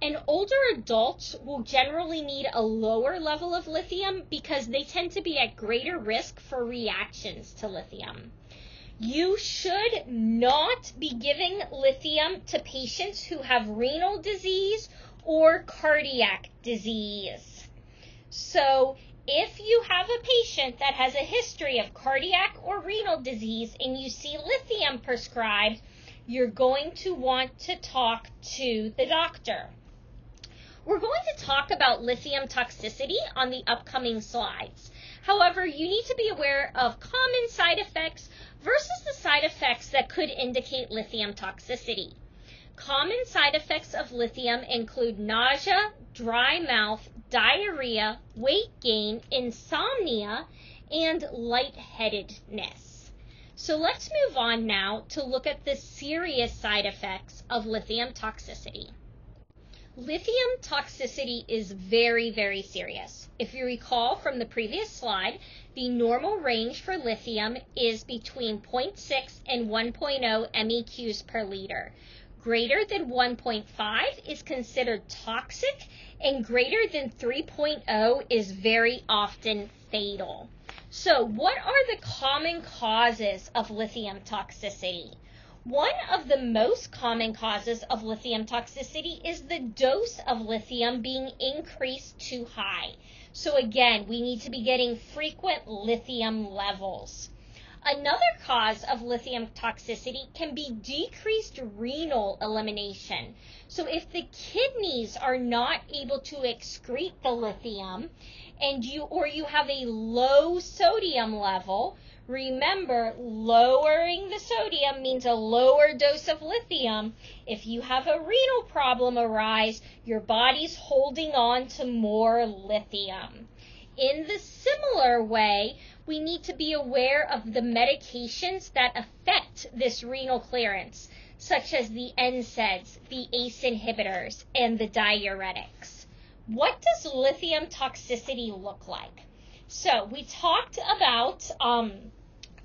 S1: And older adults will generally need a lower level of lithium because they tend to be at greater risk for reactions to lithium. You should not be giving lithium to patients who have renal disease or cardiac disease. So if you have a patient that has a history of cardiac or renal disease and you see lithium prescribed, you're going to want to talk to the doctor. We're going to talk about lithium toxicity on the upcoming slides. However, you need to be aware of common side effects versus the side effects that could indicate lithium toxicity. Common side effects of lithium include nausea, dry mouth, diarrhea, weight gain, insomnia, and lightheadedness. So let's move on now to look at the serious side effects of lithium toxicity. Lithium toxicity is very, very serious. If you recall from the previous slide, the normal range for lithium is between 0.6 and 1.0 MEQs per liter. Greater than 1.5 is considered toxic, and greater than 3.0 is very often fatal. So what are the common causes of lithium toxicity? One of the most common causes of lithium toxicity is the dose of lithium being increased too high. So again, we need to be getting frequent lithium levels. Another cause of lithium toxicity can be decreased renal elimination. So if the kidneys are not able to excrete the lithium and you have a low sodium level, remember, lowering the sodium means a lower dose of lithium. If you have a renal problem arise, your body's holding on to more lithium. In the similar way, we need to be aware of the medications that affect this renal clearance, such as the NSAIDs, the ACE inhibitors, and the diuretics. What does lithium toxicity look like? So we talked about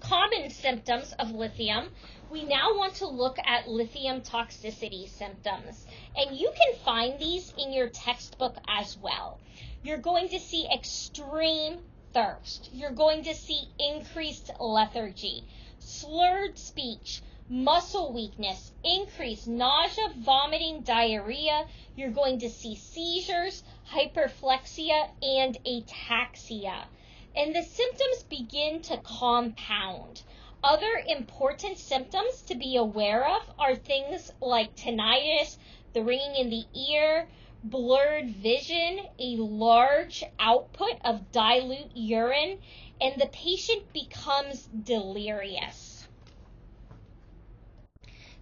S1: common symptoms of lithium. We now want to look at lithium toxicity symptoms, and you can find these in your textbook as well. You're going to see extreme thirst. You're going to see increased lethargy, slurred speech, muscle weakness, increased nausea, vomiting, diarrhea. You're going to see seizures, hyperflexia, and ataxia. and the symptoms begin to compound. Other important symptoms to be aware of are things like tinnitus, the ringing in the ear, blurred vision, a large output of dilute urine, and the patient becomes delirious.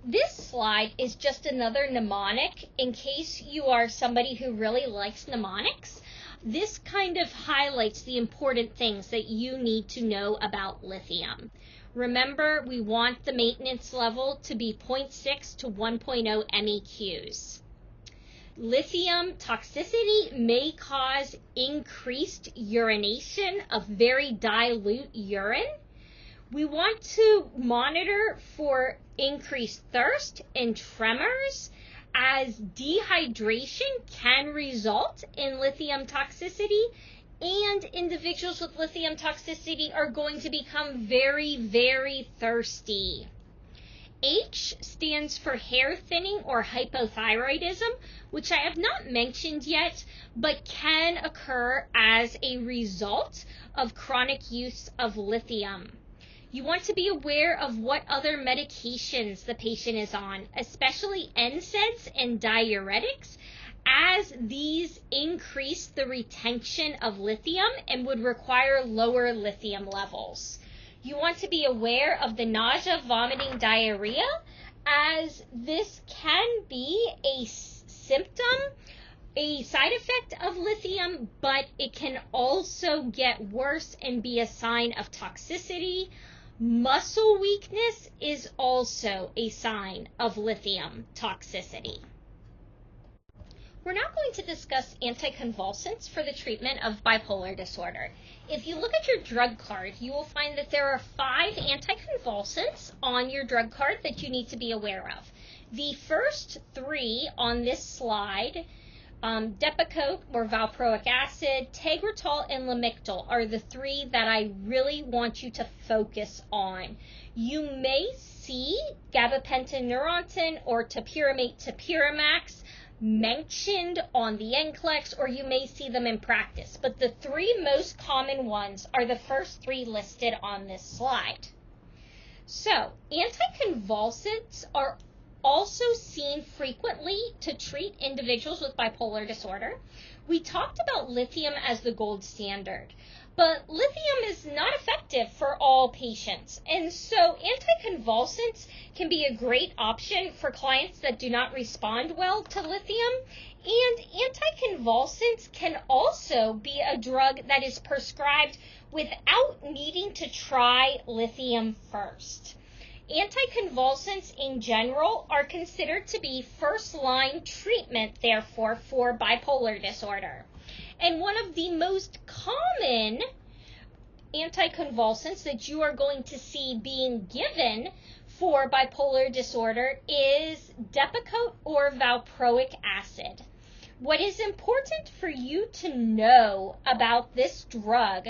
S1: This slide is just another mnemonic in case you are somebody who really likes mnemonics. This kind of highlights the important things that you need to know about lithium. Remember, we want the maintenance level to be 0.6 to 1.0 MEQs. Lithium toxicity may cause increased urination of very dilute urine. We want to monitor for increased thirst and tremors, as dehydration can result in lithium toxicity, and individuals with lithium toxicity are going to become very, very thirsty. H stands for hair thinning or hypothyroidism, which I have not mentioned yet, but can occur as a result of chronic use of lithium. You want to be aware of what other medications the patient is on, especially NSAIDs and diuretics, as these increase the retention of lithium and would require lower lithium levels. You want to be aware of the nausea, vomiting, diarrhea, as this can be a symptom, a side effect of lithium, but it can also get worse and be a sign of toxicity. Muscle weakness is also a sign of lithium toxicity. We're now going to discuss anticonvulsants for the treatment of bipolar disorder. If you look at your drug card, you will find that there are 5 anticonvulsants on your drug card that you need to be aware of. The first 3 on this slide, Depakote or valproic acid, Tegretol, and Lamictal are the 3 that I really want you to focus on. You may see gabapentin, Neurontin, or topiramate, Topiramax mentioned on the NCLEX, or you may see them in practice. But the 3 most common ones are the first 3 listed on this slide. So, anticonvulsants are also seen frequently to treat individuals with bipolar disorder. We talked about lithium as the gold standard, but lithium is not effective for all patients, and so anticonvulsants can be a great option for clients that do not respond well to lithium, and anticonvulsants can also be a drug that is prescribed without needing to try lithium first. Anticonvulsants in general are considered to be first-line treatment, therefore, for bipolar disorder. And one of the most common anticonvulsants that you are going to see being given for bipolar disorder is Depakote or valproic acid. What is important for you to know about this drug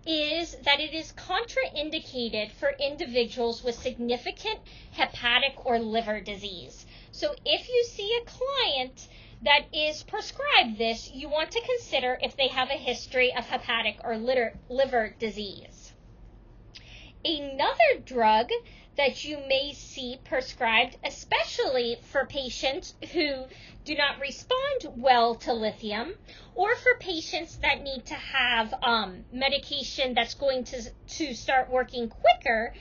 S1: is that it is contraindicated for individuals with significant hepatic or liver disease. So if you see a client that is prescribed this, you want to consider if they have a history of hepatic or liver disease. Another drug that you may see prescribed, especially for patients who do not respond well to lithium, or for patients that need to have medication that's going to start working quicker,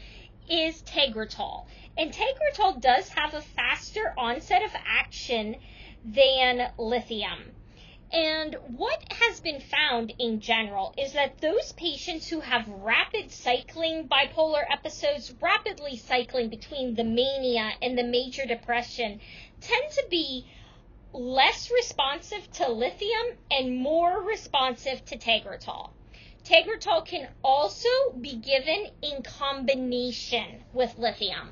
S1: is Tegretol. And Tegretol does have a faster onset of action than lithium. And what has been found in general is that those patients who have rapid cycling bipolar episodes, rapidly cycling between the mania and the major depression, tend to be less responsive to lithium and more responsive to Tegretol. Tegretol can also be given in combination with lithium.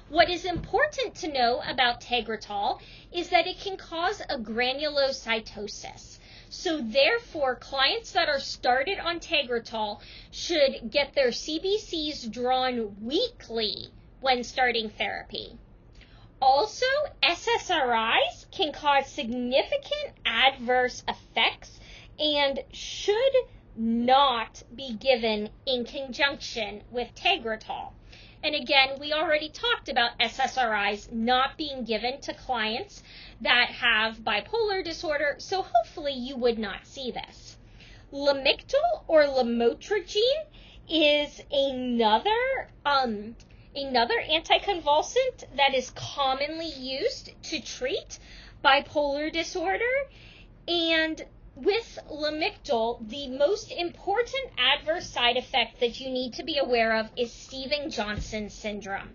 S1: What is important to know about Tegretol is that it can cause a granulocytosis. So therefore, clients that are started on Tegretol should get their CBCs drawn weekly when starting therapy. Also, SSRIs can cause significant adverse effects and should not be given in conjunction with Tegretol. And again, we already talked about SSRIs not being given to clients that have bipolar disorder, so hopefully you would not see this. Lamictal or lamotrigine is another anticonvulsant that is commonly used to treat bipolar disorder. And with Lamictal, the most important adverse side effect that you need to be aware of is Stevens-Johnson syndrome.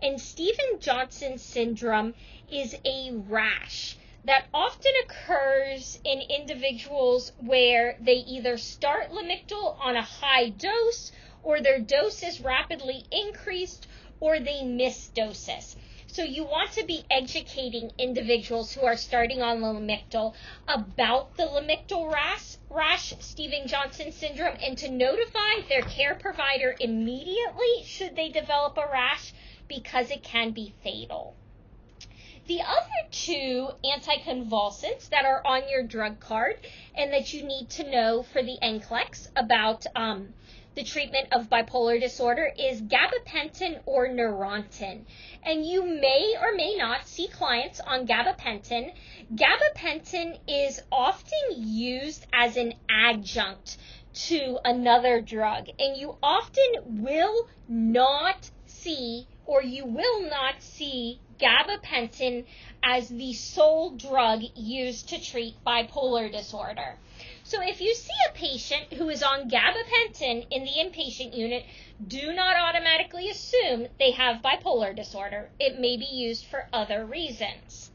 S1: And Stevens-Johnson syndrome is a rash that often occurs in individuals where they either start Lamictal on a high dose, or their dose is rapidly increased, or they miss doses. So you want to be educating individuals who are starting on Lamictal about the Lamictal rash, Stevens-Johnson syndrome, and to notify their care provider immediately should they develop a rash, because it can be fatal. The other two anticonvulsants that are on your drug card and that you need to know for the NCLEX about the treatment of bipolar disorder is gabapentin or Neurontin. And you may or may not see clients on gabapentin. Gabapentin is often used as an adjunct to another drug, and you often will not see, or you will not see, gabapentin as the sole drug used to treat bipolar disorder. So if you see a patient who is on gabapentin in the inpatient unit, do not automatically assume they have bipolar disorder. It may be used for other reasons.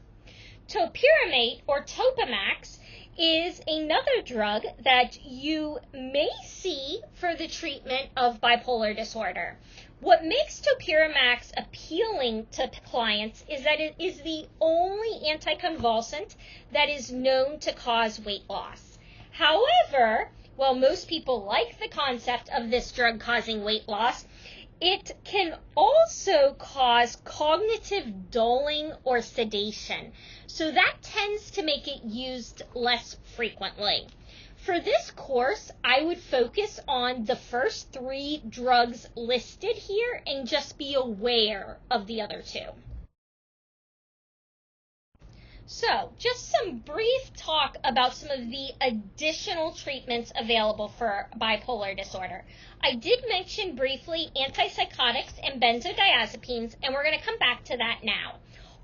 S1: Topiramate or Topamax is another drug that you may see for the treatment of bipolar disorder. What makes Topiramax appealing to clients is that it is the only anticonvulsant that is known to cause weight loss. However, while most people like the concept of this drug causing weight loss, it can also cause cognitive dulling or sedation. So that tends to make it used less frequently. For this course, I would focus on the first three drugs listed here and just be aware of the other two. So, just some brief talk about some of the additional treatments available for bipolar disorder. I did mention briefly antipsychotics and benzodiazepines, and we're going to come back to that now.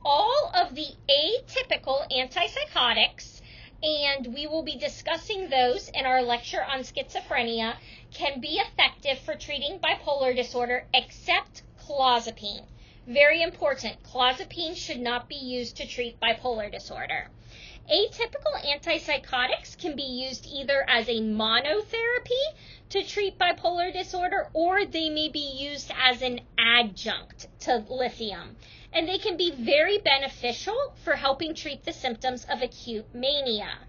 S1: All of the atypical antipsychotics, and we will be discussing those in our lecture on schizophrenia, can be effective for treating bipolar disorder except clozapine. Very important, clozapine should not be used to treat bipolar disorder. Atypical antipsychotics can be used either as a monotherapy to treat bipolar disorder, or they may be used as an adjunct to lithium. And they can be very beneficial for helping treat the symptoms of acute mania.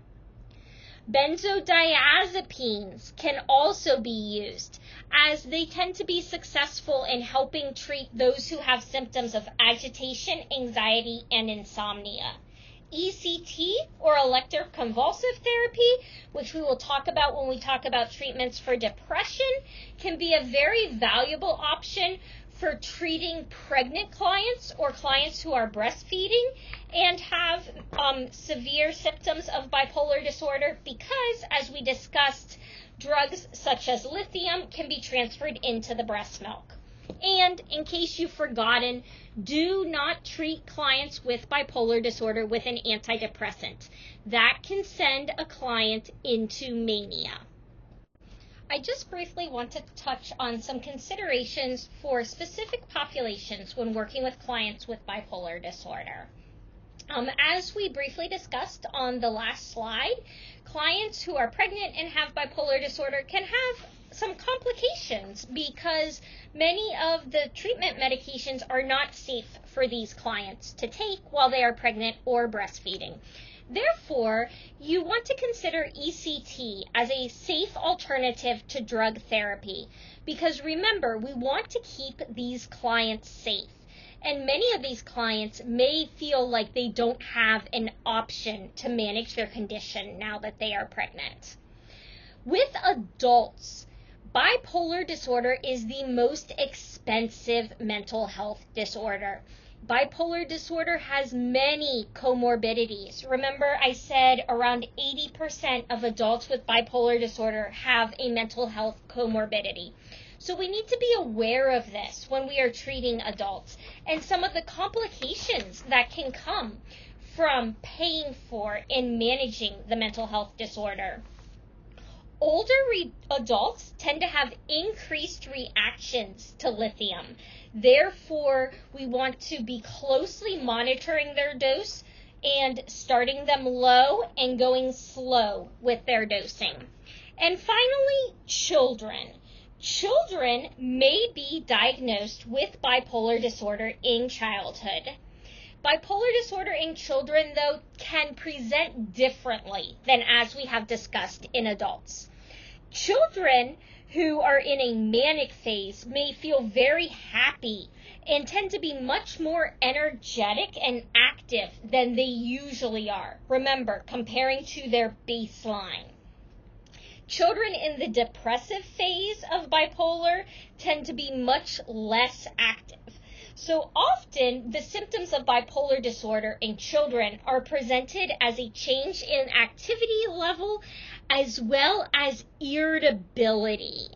S1: Benzodiazepines can also be used, as they tend to be successful in helping treat those who have symptoms of agitation, anxiety, and insomnia. ECT, or electroconvulsive therapy, which we will talk about when we talk about treatments for depression, can be a very valuable option for treating pregnant clients or clients who are breastfeeding and have severe symptoms of bipolar disorder, because, as we discussed, drugs such as lithium can be transferred into the breast milk. And in case you've forgotten, do not treat clients with bipolar disorder with an antidepressant. That can send a client into mania. I just briefly want to touch on some considerations for specific populations when working with clients with bipolar disorder. As we briefly discussed on the last slide, clients who are pregnant and have bipolar disorder can have some complications because many of the treatment medications are not safe for these clients to take while they are pregnant or breastfeeding. Therefore, you want to consider ECT as a safe alternative to drug therapy, because remember, we want to keep these clients safe. And many of these clients may feel like they don't have an option to manage their condition now that they are pregnant. With adults, bipolar disorder is the most expensive mental health disorder. Bipolar disorder has many comorbidities. Remember, I said around 80% of adults with bipolar disorder have a mental health comorbidity. So we need to be aware of this when we are treating adults and some of the complications that can come from paying for and managing the mental health disorder. Older adults tend to have increased reactions to lithium. Therefore, we want to be closely monitoring their dose and starting them low and going slow with their dosing. And finally, children. Children may be diagnosed with bipolar disorder in childhood. Bipolar disorder in children, though, can present differently than as we have discussed in adults. Children who are in a manic phase may feel very happy and tend to be much more energetic and active than they usually are. Remember, comparing to their baseline. Children in the depressive phase of bipolar tend to be much less active. So often, the symptoms of bipolar disorder in children are presented as a change in activity level as well as irritability.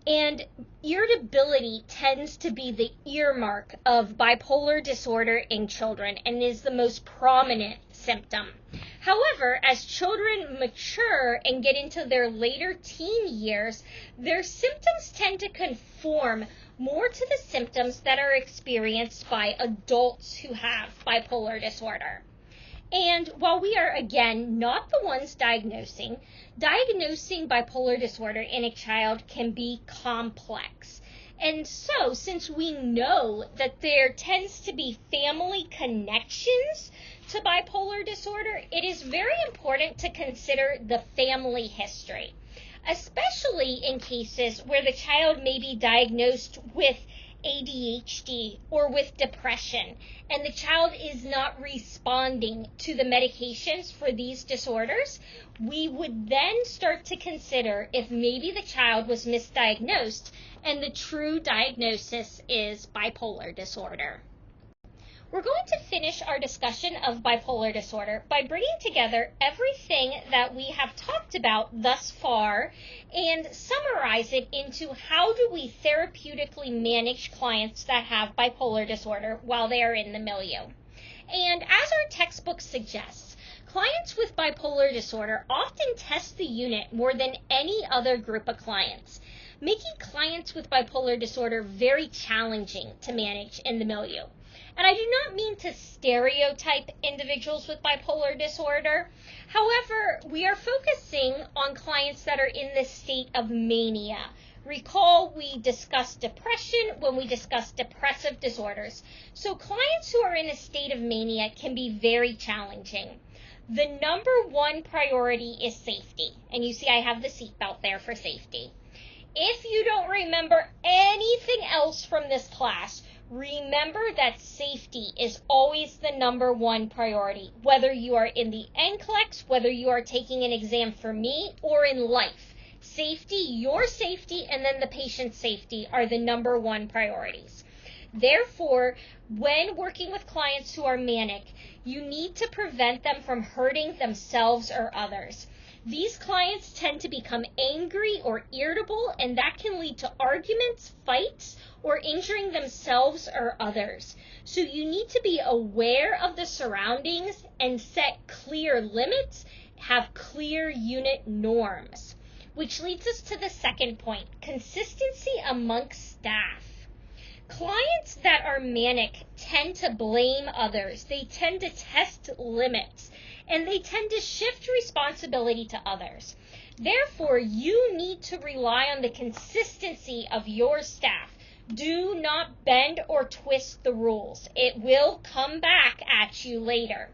S1: And irritability tends to be the earmark of bipolar disorder in children and is the most prominent symptom. However, as children mature and get into their later teen years, their symptoms tend to conform more to the symptoms that are experienced by adults who have bipolar disorder. And while we are, again, not the ones diagnosing bipolar disorder in a child can be complex. And so, since we know that there tends to be family connections to bipolar disorder, it is very important to consider the family history, especially in cases where the child may be diagnosed with ADHD or with depression, and the child is not responding to the medications for these disorders. We would then start to consider if maybe the child was misdiagnosed and the true diagnosis is bipolar disorder. We're going to finish our discussion of bipolar disorder by bringing together everything that we have talked about thus far and summarize it into how do we therapeutically manage clients that have bipolar disorder while they are in the milieu. And as our textbook suggests, clients with bipolar disorder often test the unit more than any other group of clients, making clients with bipolar disorder very challenging to manage in the milieu. And I do not mean to stereotype individuals with bipolar disorder. However, we are focusing on clients that are in this state of mania. Recall we discussed depression when we discussed depressive disorders. So clients who are in a state of mania can be very challenging. The number one priority is safety. And you see I have the seatbelt there for safety. If you don't remember anything else from this class, remember that safety is always the number one priority, whether you are in the NCLEX, whether you are taking an exam for me, or in life. Safety, your safety, and then the patient's safety are the number one priorities. Therefore, when working with clients who are manic, you need to prevent them from hurting themselves or others. These clients tend to become angry or irritable, and that can lead to arguments, fights, or injuring themselves or others. So you need to be aware of the surroundings and set clear limits, have clear unit norms. Which leads us to the second point, consistency amongst staff. Clients that are manic tend to blame others. They tend to test limits, and they tend to shift responsibility to others. Therefore, you need to rely on the consistency of your staff. Do not bend or twist the rules. It will come back at you later.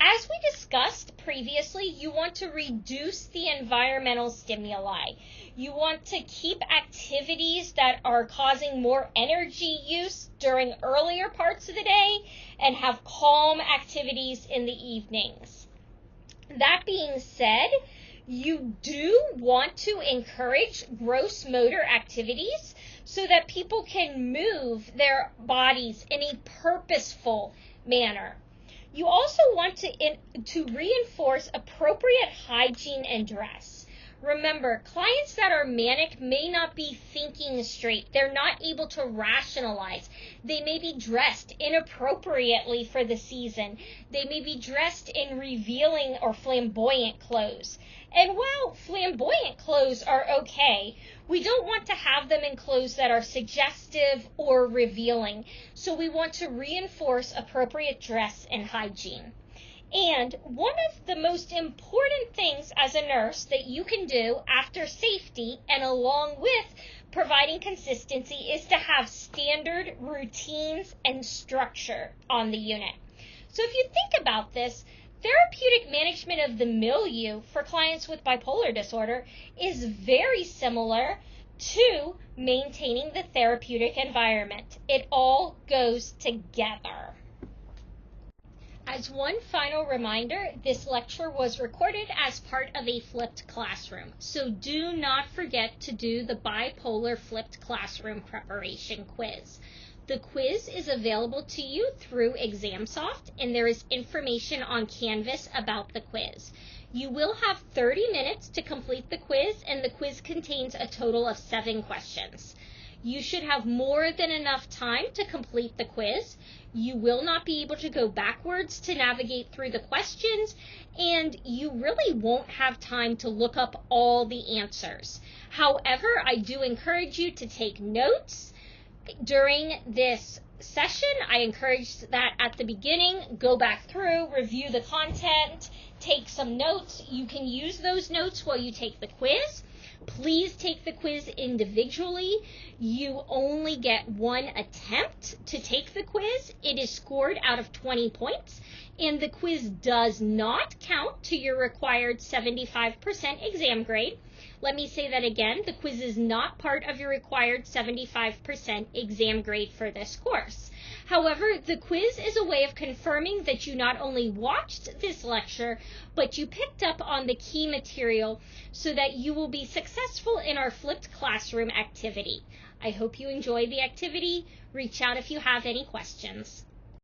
S1: As we discussed previously, you want to reduce the environmental stimuli. You want to keep activities that are causing more energy use during earlier parts of the day and have calm activities in the evenings. That being said, You do want to encourage gross motor activities so that people can move their bodies in a purposeful manner. You also want to reinforce appropriate hygiene and dress. Remember, clients that are manic may not be thinking straight. They're not able to rationalize. They may be dressed inappropriately for the season. They may be dressed in revealing or flamboyant clothes. And while flamboyant clothes are okay, we don't want to have them in clothes that are suggestive or revealing. So we want to reinforce appropriate dress and hygiene. And one of the most important things as a nurse that you can do after safety and along with providing consistency is to have standard routines and structure on the unit. So if you think about this, therapeutic management of the milieu for clients with bipolar disorder is very similar to maintaining the therapeutic environment. It all goes together. As one final reminder, this lecture was recorded as part of a flipped classroom, so do not forget to do the bipolar flipped classroom preparation quiz. The quiz is available to you through ExamSoft, and there is information on Canvas about the quiz. You will have 30 minutes to complete the quiz, and the quiz contains a total of 7 questions. You should have more than enough time to complete the quiz. You will not be able to go backwards to navigate through the questions, and you really won't have time to look up all the answers. However, I do encourage you to take notes during this session. I encourage that at the beginning, go back through, review the content, take some notes. You can use those notes while you take the quiz. Please take the quiz individually. You only get one attempt to take the quiz. It is scored out of 20 points, and the quiz does not count to your required 75% exam grade. Let me say that again. The quiz is not part of your required 75% exam grade for this course. However, the quiz is a way of confirming that you not only watched this lecture, but you picked up on the key material so that you will be successful in our flipped classroom activity. I hope you enjoy the activity. Reach out if you have any questions.